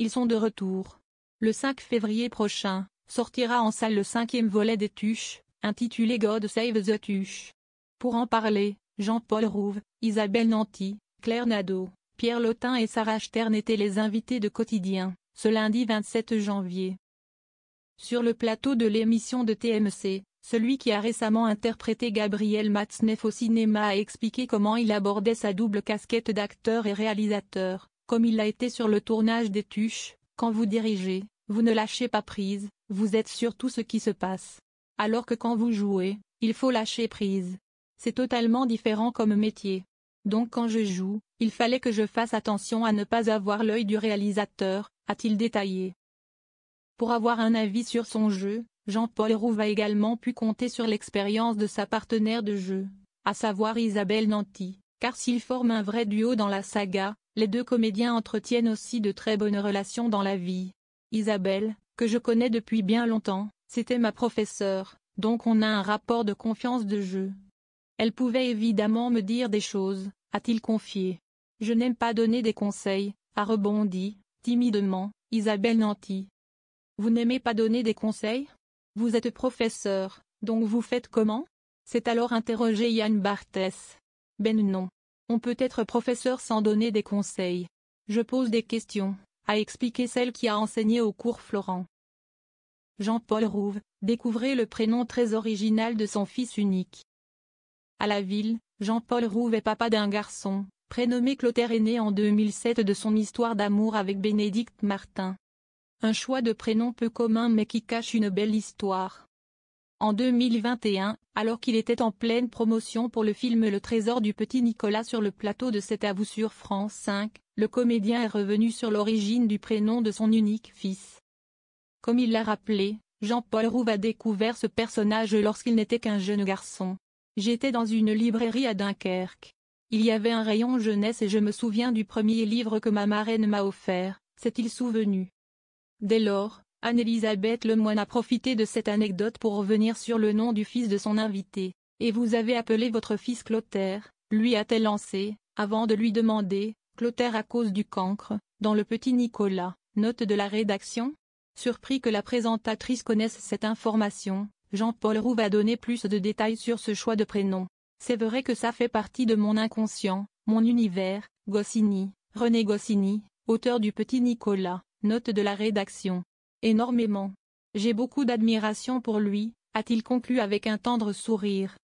ils sont de retour. Le 5 février prochain, sortira en salle le 5e volet des Tuches, intitulé God Save the Tuches. Pour en parler, Jean-Paul Rouve, Isabelle Nanty, Claire Nadeau, Pierre Lotin et Sarah Stern étaient les invités de Quotidien, ce lundi 27 janvier. Sur le plateau de l'émission de TMC, celui qui a récemment interprété Gabriel Matzneff au cinéma a expliqué comment il abordait sa double casquette d'acteur et réalisateur, comme il l'a été sur le tournage des Tuches. Quand vous dirigez, vous ne lâchez pas prise, vous êtes sur tout ce qui se passe. Alors que quand vous jouez, il faut lâcher prise. C'est totalement différent comme métier. Donc quand je joue, il fallait que je fasse attention à ne pas avoir l'œil du réalisateur, a-t-il détaillé. Pour avoir un avis sur son jeu, Jean-Paul Rouve a également pu compter sur l'expérience de sa partenaire de jeu, à savoir Isabelle Nanty, car s'ils forment un vrai duo dans la saga, les deux comédiens entretiennent aussi de très bonnes relations dans la vie. Isabelle, que je connais depuis bien longtemps, c'était ma professeure, donc on a un rapport de confiance de jeu. Elle pouvait évidemment me dire des choses, a-t-il confié. Je n'aime pas donner des conseils, a rebondi, timidement, Isabelle Nanty. Vous n'aimez pas donner des conseils? Vous êtes professeur, donc vous faites comment? S'est alors interrogé Yann Barthès. Ben non. On peut être professeur sans donner des conseils. Je pose des questions, a expliqué celle qui a enseigné au cours Florent. Jean-Paul Rouve, découvrez le prénom très original de son fils unique. À la ville, Jean-Paul Rouve est papa d'un garçon, prénommé Clotaire, est né en 2007 de son histoire d'amour avec Bénédicte Martin. Un choix de prénom peu commun mais qui cache une belle histoire. En 2021, alors qu'il était en pleine promotion pour le film Le Trésor du petit Nicolas sur le plateau de C'est à vous sur France 5, le comédien est revenu sur l'origine du prénom de son unique fils. Comme il l'a rappelé, Jean-Paul Rouve a découvert ce personnage lorsqu'il n'était qu'un jeune garçon. J'étais dans une librairie à Dunkerque. Il y avait un rayon jeunesse et je me souviens du premier livre que ma marraine m'a offert, s'est-il souvenu. Dès lors, Anne-Elisabeth Lemoine a profité de cette anecdote pour revenir sur le nom du fils de son invité. « Et vous avez appelé votre fils Clotaire ?» lui a-t-elle lancé, avant de lui demander « Clotaire à cause du cancre, dans le petit Nicolas ?» Note de la rédaction. Surpris que la présentatrice connaisse cette information, Jean-Paul Rouve a donné plus de détails sur ce choix de prénom. « C'est vrai que ça fait partie de mon inconscient, mon univers. » Goscinny, René Goscinny, auteur du petit Nicolas. Note de la rédaction. Énormément. J'ai beaucoup d'admiration pour lui, a-t-il conclu avec un tendre sourire.